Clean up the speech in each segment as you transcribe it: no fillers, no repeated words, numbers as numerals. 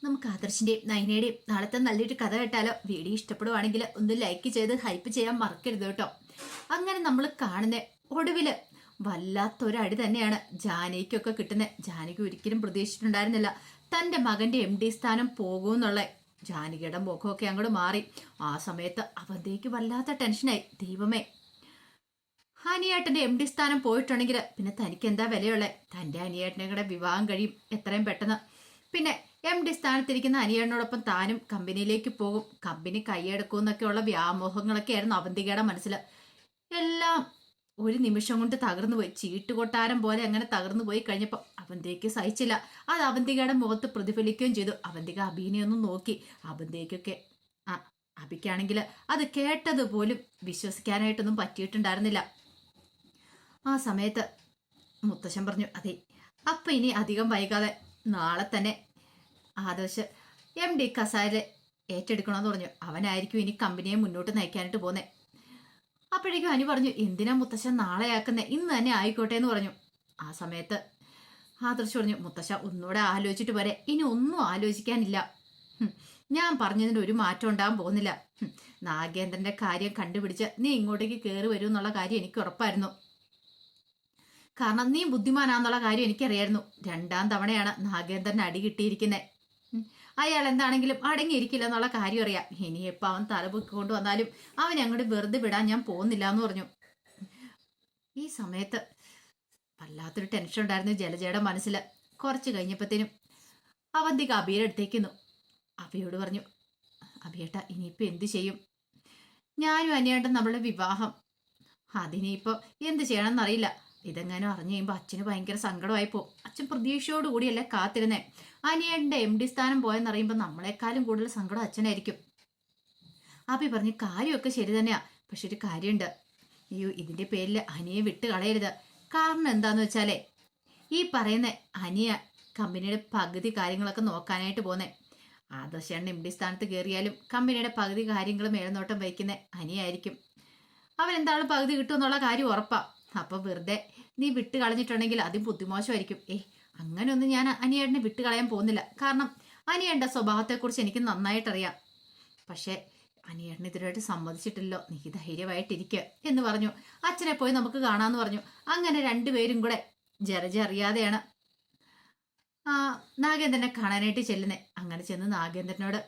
നമുക്ക് ആദർശിന്റെയും നയനയുടെയും നാളത്തെ നല്ലൊരു കഥ കേട്ടാലോ? വീഡിയോ ഇഷ്ടപ്പെടുവാണെങ്കിൽ ഒന്ന് ലൈക്ക് ചെയ്ത് ഹൈപ്പ് ചെയ്യാൻ മറക്കരുത് കേട്ടോ. അങ്ങനെ നമ്മൾ കാണുന്ന ഒടുവില് വല്ലാത്തൊരടി തന്നെയാണ് ജാനകിക്കൊക്കെ കിട്ടുന്നത്. ജാനകി ഒരിക്കലും പ്രതീക്ഷിച്ചിട്ടുണ്ടായിരുന്നില്ല തന്റെ മകന്റെ MD സ്ഥാനം പോകുമെന്നുള്ള. ജാനകിയുടെ മുഖമൊക്കെ അങ്ങോട്ട് മാറി. ആ സമയത്ത് അവന്തേക്ക് വല്ലാത്ത ടെൻഷനായി. ദൈവമേ, അനിയേട്ടന്റെ MD സ്ഥാനം പോയിട്ടുണ്ടെങ്കിൽ പിന്നെ തനിക്ക് എന്താ വിലയുള്ളത്? തന്റെ അനിയേട്ടനെ കൂടെ വിവാഹം കഴിയും എത്രയും പെട്ടെന്ന്. പിന്നെ MD സ്ഥാനത്തിരിക്കുന്ന അനിയനോടൊപ്പം താനും കമ്പനിയിലേക്ക് പോകും, കമ്പനി കൈയെടുക്കും എന്നൊക്കെയുള്ള വ്യാമോഹങ്ങളൊക്കെ ആയിരുന്നു അവന്തികയുടെ മനസ്സിൽ. എല്ലാം ഒരു നിമിഷം കൊണ്ട് തകർന്നു പോയി. ചീട്ടുകൊട്ടാരം പോലെ അങ്ങനെ തകർന്നു പോയി കഴിഞ്ഞപ്പോൾ അവന്തികയ്ക്ക് സഹിച്ചില്ല. അത് അവന്തികയുടെ മുഖത്ത് പ്രതിഫലിക്കുകയും ചെയ്തു. അവന്തിക അഭിനെ ഒന്ന് നോക്കി. അവന്തികയ്ക്കൊക്കെ അഭിക്കാണെങ്കിൽ അത് കേട്ടത് പോലും വിശ്വസിക്കാനായിട്ടൊന്നും പറ്റിയിട്ടുണ്ടായിരുന്നില്ല. ആ സമയത്ത് മുത്തശ്ശൻ പറഞ്ഞു, അതെ അപ്പൊ ഇനി അധികം വൈകാതെ നാളെ തന്നെ ആദർശ് MD കസാര ഏറ്റെടുക്കണമെന്ന് പറഞ്ഞു. അവനായിരിക്കും ഇനി കമ്പനിയെ മുന്നോട്ട് നയിക്കാനായിട്ട് പോന്നെ. അപ്പോഴേക്കും അനി പറഞ്ഞു, എന്തിനാ മുത്തശ്ശൻ നാളെ ആക്കുന്നേ, ഇന്ന് തന്നെ ആയിക്കോട്ടെ എന്ന് പറഞ്ഞു. ആ സമയത്ത് ആദർശ് പറഞ്ഞു, മുത്തശ്ശ ഒന്നുകൂടെ ആലോചിച്ചിട്ട് വരെ, ഇനി ഒന്നും ആലോചിക്കാനില്ല. ഞാൻ പറഞ്ഞതിന് ഒരു മാറ്റം ഉണ്ടാകാൻ പോകുന്നില്ല. നാഗേന്ദ്രന്റെ കാര്യം കണ്ടുപിടിച്ച് നീ ഇങ്ങോട്ടേക്ക് കയറി വരും എന്നുള്ള കാര്യം എനിക്ക് ഉറപ്പായിരുന്നു. കാരണം നീ ബുദ്ധിമാനാന്നുള്ള കാര്യം എനിക്കറിയായിരുന്നു. 2ാം തവണയാണ് നാഗേന്ദ്രന് അടി കിട്ടിയിരിക്കുന്നത്. അയാൾ എന്താണെങ്കിലും അടങ്ങിയിരിക്കില്ല എന്നുള്ള കാര്യം അറിയാം. ഇനി എപ്പോൾ അവൻ തലപൊക്കിക്കൊണ്ട് വന്നാലും അവൻ അങ്ങോട്ട് വെറുതെ വിടാൻ ഞാൻ പോകുന്നില്ല എന്ന് പറഞ്ഞു. ഈ സമയത്ത് വല്ലാത്തൊരു ടെൻഷൻ ഉണ്ടായിരുന്നു ജലജയുടെ മനസ്സിൽ. കുറച്ച് കഴിഞ്ഞപ്പോഴത്തേനും അവന്തിക അഭിയുടെ അടുത്തേക്കുന്നു. അഭിയോട് പറഞ്ഞു, അഭിയേട്ട ഇനിയിപ്പോൾ എന്ത് ചെയ്യും? ഞാനും അനിയേട്ടൻ നമ്മളുടെ വിവാഹം, അതിനിപ്പോൾ എന്ത് ചെയ്യണമെന്നറിയില്ല. ഇതെങ്ങാനും അറിഞ്ഞു കഴിയുമ്പോൾ അച്ഛന് ഭയങ്കര സങ്കടമായിപ്പോ. അച്ഛൻ പ്രതീക്ഷയോടുകൂടിയല്ലേ കാത്തിരുന്നേ. അനിയന്റെ MD സ്ഥാനം പോയെന്നറിയുമ്പോൾ നമ്മളെക്കാളും കൂടുതൽ സങ്കടം അച്ഛനായിരിക്കും. അഭി പറഞ്ഞു, കാര്യമൊക്കെ ശരി തന്നെയാ, പക്ഷെ ഒരു കാര്യമുണ്ട്. അയ്യോ, ഇതിന്റെ പേരിൽ അനിയെ വിട്ട് കളയരുത്. കാരണം എന്താന്ന് വെച്ചാലേ, ഈ പറയുന്ന അനിയ കമ്പനിയുടെ പകുതി കാര്യങ്ങളൊക്കെ നോക്കാനായിട്ട് പോന്നേ. ആദർശേണ്ണ MD സ്ഥാനത്ത് കയറിയാലും കമ്പനിയുടെ പകുതി കാര്യങ്ങൾ മേൽനോട്ടം വയ്ക്കുന്ന അനിയായിരിക്കും. അവൻ എന്താണ് പകുതി കിട്ടുമെന്നുള്ള കാര്യം ഉറപ്പാ. അപ്പൊ വെറുതെ നീ വിട്ട് കളഞ്ഞിട്ടുണ്ടെങ്കിൽ അതും ബുദ്ധിമോശമായിരിക്കും. അങ്ങനെയൊന്നും ഞാൻ അനിയേട്ടനെ വിട്ട് കളയാൻ പോകുന്നില്ല. കാരണം അനിയേട്ടന്റെ സ്വഭാവത്തെക്കുറിച്ച് എനിക്ക് നന്നായിട്ടറിയാം. പക്ഷെ അനിയേട്ടന് ഇതിനായിട്ട് സമ്മതിച്ചിട്ടില്ലോ. നീ ധൈര്യമായിട്ടിരിക്കുക എന്ന് പറഞ്ഞു. അച്ഛനെ പോയി നമുക്ക് കാണാന്ന് പറഞ്ഞു. അങ്ങനെ രണ്ടുപേരും കൂടെ ജലജ അറിയാതെയാണ് നാഗേന്ദ്രനെ കാണാനായിട്ട് ചെല്ലുന്നേ. അങ്ങനെ ചെന്ന് നാഗേന്ദ്രനോട്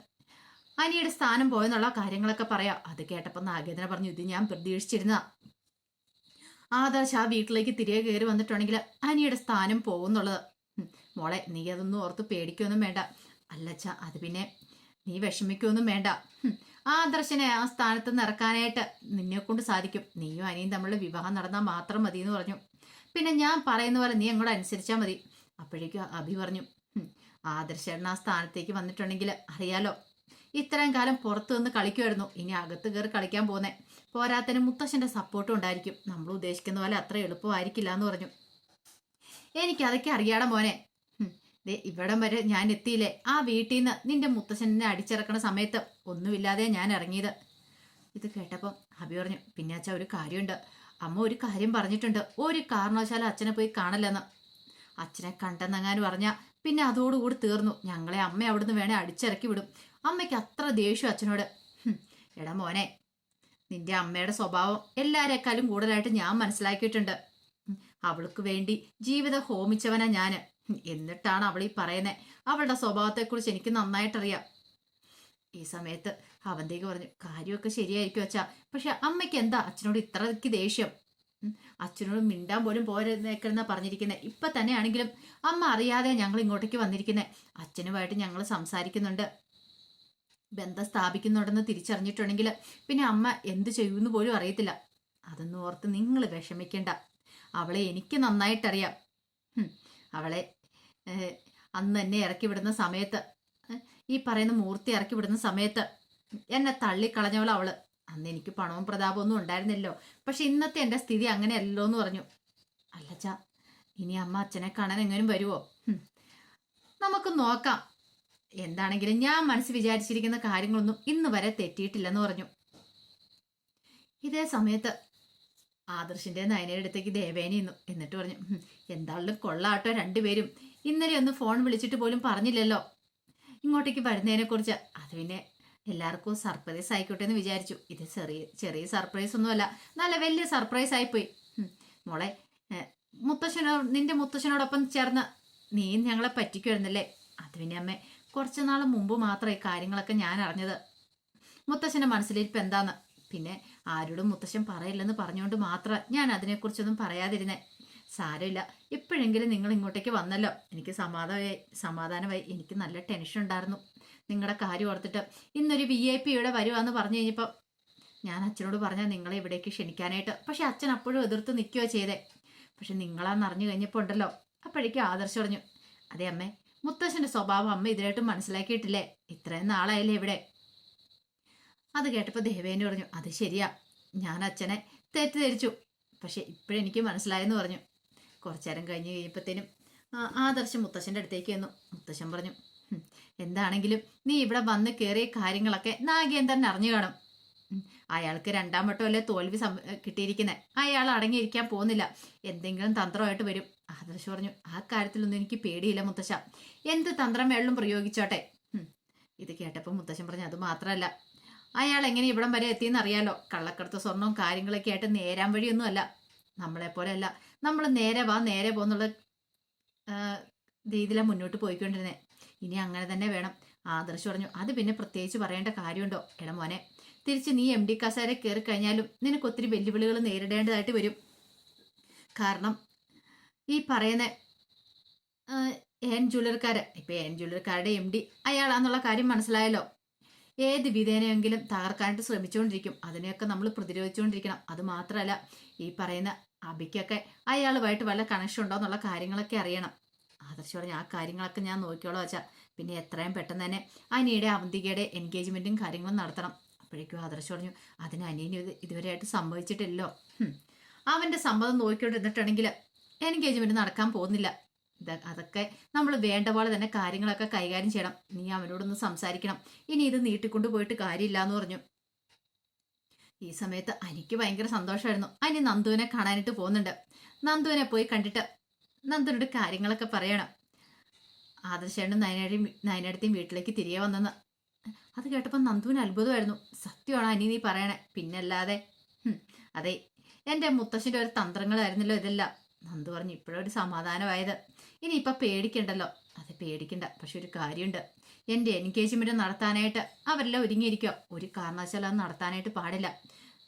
അനിയുടെ സ്ഥാനം പോയെന്നുള്ള കാര്യങ്ങളൊക്കെ പറയാം. അത് കേട്ടപ്പോൾ നാഗേന്ദ്രൻ പറഞ്ഞു, ഇത് ഞാൻ പ്രതീക്ഷിച്ചിരുന്ന. ആദർശ് ആ വീട്ടിലേക്ക് തിരികെ കയറി വന്നിട്ടുണ്ടെങ്കിൽ അനിയുടെ സ്ഥാനം പോകുന്നുള്ളത്. മോളെ, നീ അതൊന്നും ഓർത്ത് പേടിക്കൊന്നും വേണ്ട. അല്ലച്ച, അത് പിന്നെ നീ വിഷമിക്കൊന്നും വേണ്ട. ആദർശനെ ആ സ്ഥാനത്ത് നിന്ന് ഇറക്കാനായിട്ട് നിന്നെ കൊണ്ട് സാധിക്കും. നീയും അനിയും തമ്മിലുള്ള വിവാഹം നടന്നാൽ മാത്രം മതി എന്ന് പറഞ്ഞു. പിന്നെ ഞാൻ പറയുന്ന പോലെ നീ അങ്ങോട്ട് അനുസരിച്ചാൽ മതി. അപ്പോഴേക്കും അഭി പറഞ്ഞു, ആദർശേട്ടൻ ആ സ്ഥാനത്തേക്ക് വന്നിട്ടുണ്ടെങ്കിൽ അറിയാലോ, ഇത്രയും കാലം പുറത്തു നിന്ന് കളിക്കുമായിരുന്നു, ഇനി അകത്ത് കയറി കളിക്കാൻ പോന്നെ. പോരാത്തതിന് മുത്തശ്ശന്റെ സപ്പോർട്ടും ഉണ്ടായിരിക്കും. നമ്മൾ ഉദ്ദേശിക്കുന്ന പോലെ അത്ര എളുപ്പമായിരിക്കില്ല എന്ന് പറഞ്ഞു. എനിക്കതൊക്കെ അറിയാടാ മോനെ. ഇവിടം വരെ ഞാൻ എത്തിയില്ലേ. ആ വീട്ടിൽ നിന്ന് നിന്റെ മുത്തശ്ശനെ അടിച്ചിറക്കണ സമയത്ത് ഒന്നുമില്ലാതെ ഞാൻ ഇറങ്ങിയത്. ഇത് കേട്ടപ്പം അഭി പറഞ്ഞു, പിന്നെ അച്ഛാ ഒരു കാര്യമുണ്ട്. അമ്മ ഒരു കാര്യം പറഞ്ഞിട്ടുണ്ട്, ഒരു കാരണവശാലും അച്ഛനെ പോയി കാണലെന്ന്. അച്ഛനെ കണ്ടെന്നെങ്ങാനും പറഞ്ഞാൽ പിന്നെ അതോടുകൂടി തീർന്നു. ഞങ്ങളെ അമ്മ അവിടുന്ന് വേണേ അടിച്ചിറക്കി വിടും. അമ്മയ്ക്ക് അത്ര ദേഷ്യം അച്ഛനോട്. എടാ മോനെ, നിന്റെ അമ്മയുടെ സ്വഭാവം എല്ലാരേക്കാളും കൂടുതലായിട്ട് ഞാൻ മനസ്സിലാക്കിയിട്ടുണ്ട്. അവൾക്ക് വേണ്ടി ജീവിതം ഹോമിച്ചവനാ ഞാന്. എന്നിട്ടാണ് അവൾ ഈ പറയുന്നത്. അവളുടെ സ്വഭാവത്തെക്കുറിച്ച് എനിക്ക് നന്നായിട്ടറിയാം. ഈ സമയത്ത് അവന്തേക്ക് പറഞ്ഞു, കാര്യമൊക്കെ ശരിയായിരിക്കും അച്ഛാ, പക്ഷെ അമ്മയ്ക്ക് എന്താ അച്ഛനോട് ഇത്രയ്ക്ക് ദേഷ്യം? അച്ഛനോട് മിണ്ടാൻ പോലും പോരെന്നേക്കെന്നാ പറഞ്ഞിരിക്കുന്നത്. ഇപ്പൊ തന്നെയാണെങ്കിലും അമ്മ അറിയാതെ ഞങ്ങൾ ഇങ്ങോട്ടേക്ക് വന്നിരിക്കുന്നത്. അച്ഛനുമായിട്ട് ഞങ്ങൾ സംസാരിക്കുന്നുണ്ട്, ബന്ധം സ്ഥാപിക്കുന്നുണ്ടെന്ന് തിരിച്ചറിഞ്ഞിട്ടുണ്ടെങ്കിൽ പിന്നെ അമ്മ എന്ത് ചെയ്യുമെന്ന് പോലും അറിയത്തില്ല. അതൊന്നും ഓർത്ത് നിങ്ങൾ വിഷമിക്കണ്ട. അവളെ എനിക്ക് നന്നായിട്ടറിയാം. അവളെ അന്ന് എന്നെ ഇറക്കി വിടുന്ന സമയത്ത്, ഈ പറയുന്ന മൂർത്തി ഇറക്കി വിടുന്ന സമയത്ത് എന്നെ തള്ളിക്കളഞ്ഞവൾ അവള്. അന്ന് എനിക്ക് പണവും പ്രതാപവും ഒന്നും ഉണ്ടായിരുന്നല്ലോ. പക്ഷെ ഇന്നത്തെ എൻ്റെ സ്ഥിതി അങ്ങനെയല്ലോ എന്ന് പറഞ്ഞു. അല്ലച്ചാ, ഇനി അമ്മ അച്ഛനെ കാണാൻ എങ്ങനെയും വരുമോ? നമുക്ക് നോക്കാം. എന്താണെങ്കിലും ഞാൻ മനസ്സിൽ വിചാരിച്ചിരിക്കുന്ന കാര്യങ്ങളൊന്നും ഇന്ന് വരെ തെറ്റിയിട്ടില്ലെന്ന് പറഞ്ഞു. ഇതേ സമയത്ത് ആദർശിന്റെ നയനയുടെ അടുത്തേക്ക് ദേവേന ഇന്നു. എന്നിട്ട് പറഞ്ഞു, എന്തായാലും കൊള്ളാട്ടോ രണ്ടുപേരും. ഇന്നലെ ഒന്ന് ഫോൺ വിളിച്ചിട്ട് പോലും പറഞ്ഞില്ലല്ലോ. ഇങ്ങോട്ടേക്ക് വരുന്നതിനെ കുറിച്ച്. അത് പിന്നെ എല്ലാവർക്കും സർപ്രൈസ് ആയിക്കോട്ടെ എന്ന് വിചാരിച്ചു. ഇത് ചെറിയ ചെറിയ സർപ്രൈസ് ഒന്നുമല്ല, നല്ല വലിയ സർപ്രൈസ് ആയിപ്പോയി. മോളെ, നിന്റെ മുത്തശ്ശനോടൊപ്പം ചേർന്ന് നീ ഞങ്ങളെ പറ്റിക്കുമായിരുന്നല്ലേ? അത് പിന്നെ അമ്മേ, കുറച്ചു നാൾ മുമ്പ് മാത്രം ഈ കാര്യങ്ങളൊക്കെ ഞാൻ അറിഞ്ഞത്. മുത്തശ്ശന്റെ മനസ്സിലിരിപ്പ് എന്താന്ന് പിന്നെ ആരോടും മുത്തശ്ശൻ പറയില്ലെന്ന് പറഞ്ഞുകൊണ്ട് മാത്രം ഞാൻ അതിനെക്കുറിച്ചൊന്നും പറയാതിരുന്നേ. സാരമില്ല, ഇപ്പോഴെങ്കിലും നിങ്ങൾ ഇങ്ങോട്ടേക്ക് വന്നല്ലോ, എനിക്ക് സമാധാനമായി. എനിക്ക് നല്ല ടെൻഷൻ ഉണ്ടായിരുന്നു നിങ്ങളുടെ കാര്യം ഓർത്തിട്ട്. ഇന്നൊരു VIP ഇവിടെ വരുവാന്ന് പറഞ്ഞു കഴിഞ്ഞപ്പോൾ ഞാൻ അച്ഛനോട് പറഞ്ഞാൽ നിങ്ങളെ ഇവിടേക്ക് ക്ഷണിക്കാനായിട്ട്. പക്ഷെ അച്ഛൻ അപ്പോഴും എതിർത്ത് നിൽക്കുകയോ ചെയ്തേ. പക്ഷെ നിങ്ങളാന്ന് അറിഞ്ഞു കഴിഞ്ഞപ്പോൾ ഉണ്ടല്ലോ, അപ്പോഴേക്കും ആദർശ് പറഞ്ഞു, അതെ അമ്മേ, മുത്തശ്ശന്റെ സ്വഭാവം അമ്മ ഇതിലായിട്ടും മനസ്സിലാക്കിയിട്ടില്ലേ? ഇത്രയും നാളായില്ലേ ഇവിടെ. അത് കേട്ടപ്പോൾ ദേവേനെ പറഞ്ഞു, അത് ശരിയാ, ഞാൻ അച്ഛനെ തെറ്റിദ്ധരിച്ചു, പക്ഷെ ഇപ്പോഴെനിക്ക് മനസ്സിലായെന്ന് പറഞ്ഞു. കുറച്ചു നേരം കഴിഞ്ഞ് കഴിയുമ്പോഴത്തേനും ആദർശം മുത്തശ്ശൻ്റെ അടുത്തേക്ക് വന്നു. മുത്തശ്ശൻ പറഞ്ഞു, എന്താണെങ്കിലും നീ ഇവിടെ വന്ന് കയറിയ കാര്യങ്ങളൊക്കെ നാഗേന്ദ്രൻ അറിഞ്ഞു കാണും. അയാൾക്ക് രണ്ടാം വട്ടമല്ലേ തോൽവി കിട്ടിയിരിക്കുന്നത്. അയാൾ അടങ്ങിയിരിക്കാൻ പോകുന്നില്ല, എന്തെങ്കിലും തന്ത്രമായിട്ട് വരും. ആദർശ് പറഞ്ഞു, ആ കാര്യത്തിലൊന്നും എനിക്ക് പേടിയില്ല മുത്തശ്ശ, എന്ത് തന്ത്രം വേണം പ്രയോഗിച്ചോട്ടെ. ഇത് കേട്ടപ്പോൾ മുത്തശ്ശൻ പറഞ്ഞു, അത് മാത്രമല്ല, അയാൾ എങ്ങനെ ഇവിടം വരെ എത്തിയെന്ന് അറിയാലോ. കള്ളക്കടത്ത് സ്വർണവും കാര്യങ്ങളൊക്കെ ആയിട്ട് നേരാൻ വഴിയൊന്നും അല്ല. നമ്മളെപ്പോലെ അല്ല, നമ്മൾ നേരെ വാ നേരെ പോന്നുള്ള രീതിയിലാണ് മുന്നോട്ട് പോയിക്കൊണ്ടിരുന്നത്. ഇനി അങ്ങനെ തന്നെ വേണം. ആദർശ് പറഞ്ഞു, അത് പിന്നെ പ്രത്യേകിച്ച് പറയേണ്ട കാര്യമുണ്ടോ? എടാ മോനെ, തിരിച്ച് നീ MD കസേര കയറി കഴിഞ്ഞാലും നിനക്ക് ഒത്തിരി വെല്ലുവിളികൾ നേരിടേണ്ടതായിട്ട് വരും. കാരണം ഈ പറയുന്ന ജ്വല്ലറിക്കാര്, ഇപ്പൊ ജ്വല്ലറിക്കാരുടെ MD അയാളാന്നുള്ള കാര്യം മനസ്സിലായല്ലോ. ഏത് വിധേനയെങ്കിലും തകർക്കാനായിട്ട് ശ്രമിച്ചുകൊണ്ടിരിക്കും. അതിനെയൊക്കെ നമ്മൾ പ്രതിരോധിച്ചുകൊണ്ടിരിക്കണം. അത് മാത്രമല്ല, ഈ പറയുന്ന അബിക്കൊക്കെ അയാളുമായിട്ട് വല്ല കണക്ഷൻ ഉണ്ടോ എന്നുള്ള കാര്യങ്ങളൊക്കെ അറിയണം. ആദർശ് പറഞ്ഞ, ആ കാര്യങ്ങളൊക്കെ ഞാൻ നോക്കിയോളാം വെച്ചാൽ, പിന്നെ എത്രയും പെട്ടെന്ന് തന്നെ അനിയുടെ അവന്തികയുടെ എൻഗേജ്മെന്റും കാര്യങ്ങളും നടത്തണം. അപ്പോഴേക്കും ആദർശ് പറഞ്ഞു, അതിന് അനിയന് ഇതുവരെയായിട്ട് സംഭവിച്ചിട്ടില്ലല്ലോ. അവന്റെ സമ്മതം നോക്കിക്കൊണ്ടിരുന്നിട്ടുണ്ടെങ്കിൽ എൻഗേജ്മെന്റ് നടക്കാൻ പോകുന്നില്ല. അതൊക്കെ നമ്മൾ വേണ്ട പോലെ തന്നെ കാര്യങ്ങളൊക്കെ കൈകാര്യം ചെയ്യണം. നീ അവനോടൊന്ന് സംസാരിക്കണം. ഇനി ഇത് നീട്ടിക്കൊണ്ടു പോയിട്ട് കാര്യമില്ല എന്ന് പറഞ്ഞു. ഈ സമയത്ത് എനിക്ക് ഭയങ്കര സന്തോഷമായിരുന്നു. അനി നന്ദുവിനെ കാണാനായിട്ട് പോകുന്നുണ്ട്. നന്ദുവിനെ പോയി കണ്ടിട്ട് നന്ദുവിനോട് കാര്യങ്ങളൊക്കെ പറയണം. ആദർശേണ്ടും നയനടുത്തേയും വീട്ടിലേക്ക് തിരികെ വന്നെന്ന്. അത് കേട്ടപ്പോൾ നന്ദുവിന് അത്ഭുതമായിരുന്നു. സത്യമാണ് അനി നീ പറയണേ, പിന്നല്ലാതെ. അതെ, എൻ്റെ മുത്തശ്ശൻ്റെ ഒരു തന്ത്രങ്ങളായിരുന്നല്ലോ ഇതെല്ലാം. നന്ദു പറഞ്ഞു, ഇപ്പോഴൊരു സമാധാനമായത്. ഇനിയിപ്പൊ പേടിക്കണ്ടല്ലോ. അത് പേടിക്കണ്ട, പക്ഷെ ഒരു കാര്യമുണ്ട്, എൻ്റെ എൻഗേജ്മെന്റ് നടത്താനായിട്ട് അവരെല്ലാം ഒരുങ്ങിയിരിക്കുക. ഒരു കാരണവശാലും അത് നടത്താനായിട്ട് പാടില്ല.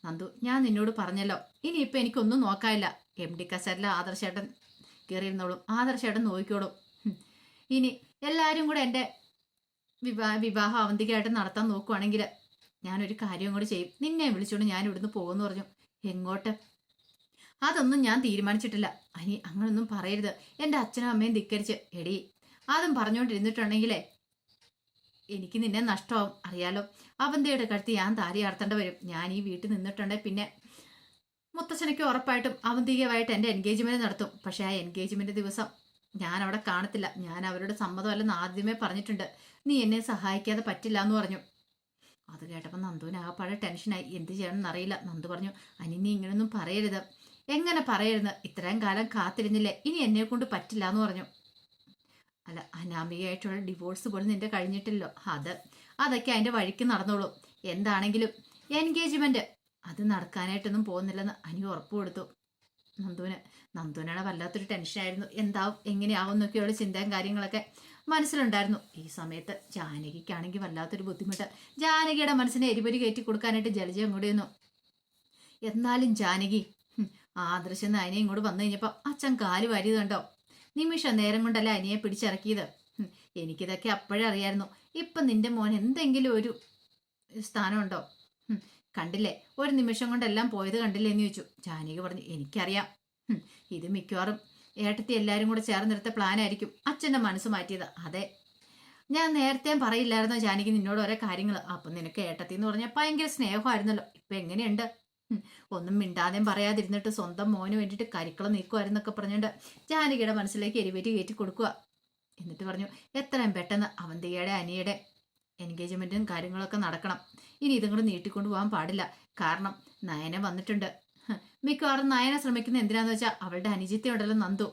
നന്ദു, ഞാൻ നിന്നോട് പറഞ്ഞല്ലോ, ഇനിയിപ്പോൾ എനിക്കൊന്നും നോക്കാനില്ല. MD കസേരയിൽ ആദർശേട്ടൻ കയറിയിരുന്നോളും, ആദർശേട്ടൻ നോക്കിക്കോളും. ഇനി എല്ലാവരും കൂടെ എൻ്റെ വിവാഹം അവന്തികയായിട്ട് നടത്താൻ നോക്കുവാണെങ്കിൽ ഞാനൊരു കാര്യം കൂടി ചെയ്യും. നിന്നെ വിളിച്ചോണ്ട് ഞാൻ ഇവിടുന്ന് പോകുമെന്ന് പറഞ്ഞു. എങ്ങോട്ട്? അതൊന്നും ഞാൻ തീരുമാനിച്ചിട്ടില്ല. അനി അങ്ങനൊന്നും പറയരുത്. എൻ്റെ അച്ഛനും അമ്മയും ധിക്കരിച്ച്. എടി, അതും പറഞ്ഞുകൊണ്ടിരുന്നിട്ടുണ്ടെങ്കിലേ എനിക്ക് നിന്നെ നഷ്ടമാവും, അറിയാലോ. അവന്തിയുടെ കഴുത്ത് ഞാൻ താരി ആർത്തേണ്ട വരും. ഞാൻ ഈ വീട്ടിൽ നിന്നിട്ടുണ്ടെങ്കിൽ പിന്നെ മുത്തച്ഛനയ്ക്ക് ഉറപ്പായിട്ടും അവന്തികയുമായിട്ട് എൻ്റെ എൻഗേജ്മെന്റ് നടത്തും. പക്ഷെ ആ എൻഗേജ്മെന്റ് ദിവസം ഞാൻ അവിടെ കാണത്തില്ല. ഞാൻ അവരുടെ സമ്മതമല്ലെന്ന് ആദ്യമേ പറഞ്ഞിട്ടുണ്ട്. നീ എന്നെ സഹായിക്കാതെ പറ്റില്ല എന്ന് പറഞ്ഞു. അത് കേട്ടപ്പോൾ നന്ദുവിന് ആകപ്പാടെ ടെൻഷനായി. എന്ത് ചെയ്യണമെന്ന് അറിയില്ല. നന്ദു പറഞ്ഞു, അനി നീ ഇങ്ങനെയൊന്നും പറയരുത്. എങ്ങനെ പറയരുത്? ഇത്രയും കാലം കാത്തിരുന്നില്ലേ, ഇനി എന്നെ കൊണ്ട് പറ്റില്ല എന്ന് പറഞ്ഞു. അല്ല, അനാമികയായിട്ടുള്ള ഡിവോഴ്സ് പോലും നിന്റെ കഴിഞ്ഞിട്ടില്ലോ. അതൊക്കെ അതിൻ്റെ വഴിക്ക് നടന്നോളൂ. എന്താണെങ്കിലും എൻഗേജ്മെന്റ് അത് നടക്കാനായിട്ടൊന്നും പോകുന്നില്ലെന്ന് അനി ഉറപ്പ് കൊടുത്തു. നന്ദുവിനാണ് വല്ലാത്തൊരു ടെൻഷനായിരുന്നു. എന്താവും എങ്ങനെയാവും എന്നൊക്കെയുള്ള ചിന്തയും കാര്യങ്ങളൊക്കെ മനസ്സിലുണ്ടായിരുന്നു. ഈ സമയത്ത് ജാനകിക്കാണെങ്കിൽ വല്ലാത്തൊരു ബുദ്ധിമുട്ട്. ജാനകിയുടെ മനസ്സിനെ എരിപൊരി കയറ്റി കൊടുക്കാനായിട്ട് ജലജ അങ്ങോട്ട് വന്നു. എന്നാലും ജാനകി, ആദർശം അനിയെ ഇങ്ങോട്ട് വന്നു കഴിഞ്ഞപ്പോൾ അച്ഛൻ കാല് വാരിയത് കണ്ടോ? നിമിഷ നേരം കൊണ്ടല്ല അനിയെ പിടിച്ചിറക്കിയത്. എനിക്കിതൊക്കെ അപ്പോഴേ അറിയായിരുന്നു. ഇപ്പം നിന്റെ മോൻ എന്തെങ്കിലും ഒരു സ്ഥാനമുണ്ടോ? കണ്ടില്ലേ, ഒരു നിമിഷം കൊണ്ടെല്ലാം പോയത് കണ്ടില്ലേ എന്ന് ചോദിച്ചു. ജാനകി പറഞ്ഞു, എനിക്കറിയാം. ഇത് മിക്കവാറും ഏട്ടത്തി എല്ലാവരും കൂടെ ചേർന്നെടുത്ത പ്ലാനായിരിക്കും. അച്ഛൻ്റെ മനസ്സ് മാറ്റിയത്. അതെ, ഞാൻ നേരത്തെ പറയില്ലായിരുന്നോ ജാനകി നിന്നോട് ഓരോ കാര്യങ്ങൾ. അപ്പം നിനക്ക് ഏട്ടത്തി എന്ന് പറഞ്ഞാൽ ഭയങ്കര സ്നേഹമായിരുന്നല്ലോ. ഇപ്പം എങ്ങനെയുണ്ട്? ഒന്നും മിണ്ടാതെയും പറയാതിരുന്നിട്ട് സ്വന്തം മോന് വേണ്ടിയിട്ട് കരിക്കളം നീക്കുമായിരുന്നൊക്കെ പറഞ്ഞുകൊണ്ട് ജാനകിയുടെ മനസ്സിലേക്ക് എരിവേറ്റി കയറ്റി കൊടുക്കുക. എന്നിട്ട് പറഞ്ഞു, എത്രയും പെട്ടെന്ന് അവന്തികയുടെ അനിയുടെ എൻഗേജ്മെന്റും കാര്യങ്ങളൊക്കെ നടക്കണം. ഇനി ഇതും കൂടെ നീട്ടിക്കൊണ്ടു പോകാൻ പാടില്ല. കാരണം നയന വന്നിട്ടുണ്ട്. മിക്കവാറും നയന ശ്രമിക്കുന്ന എന്തിനാന്ന് വെച്ചാൽ അവളുടെ അനുജിത്തി ഉണ്ടല്ലോ നന്ദു,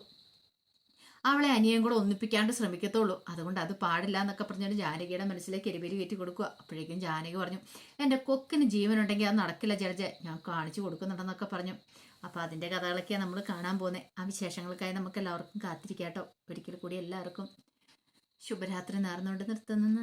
അവളെ അനിയൻ കൂടെ ഒന്നിപ്പിക്കാണ്ട് ശ്രമിക്കത്തുള്ളൂ. അതുകൊണ്ട് അത് പാടില്ല എന്നൊക്കെ പറഞ്ഞുകൊണ്ട് ജാനകിയുടെ മനസ്സിലേക്ക് എരിവേലി കയറ്റി കൊടുക്കുക. അപ്പോഴേക്കും ജാനകി പറഞ്ഞു, എൻ്റെ കൊക്കിന് ജീവനുണ്ടെങ്കിൽ അത് നടക്കില്ല ജഡ്ജെ, ഞാൻ കാണിച്ചു കൊടുക്കുന്നുണ്ടെന്നൊക്കെ പറഞ്ഞു. അപ്പോൾ അതിൻ്റെ കഥകളൊക്കെയാണ് നമ്മൾ കാണാൻ പോകുന്നത്. ആ വിശേഷങ്ങൾക്കായി നമുക്ക് എല്ലാവർക്കും കാത്തിരിക്കാം കേട്ടോ. ഒരിക്കൽ കൂടി എല്ലാവർക്കും ശുഭരാത്രി നേർന്നുകൊണ്ട് നിർത്തുന്നു.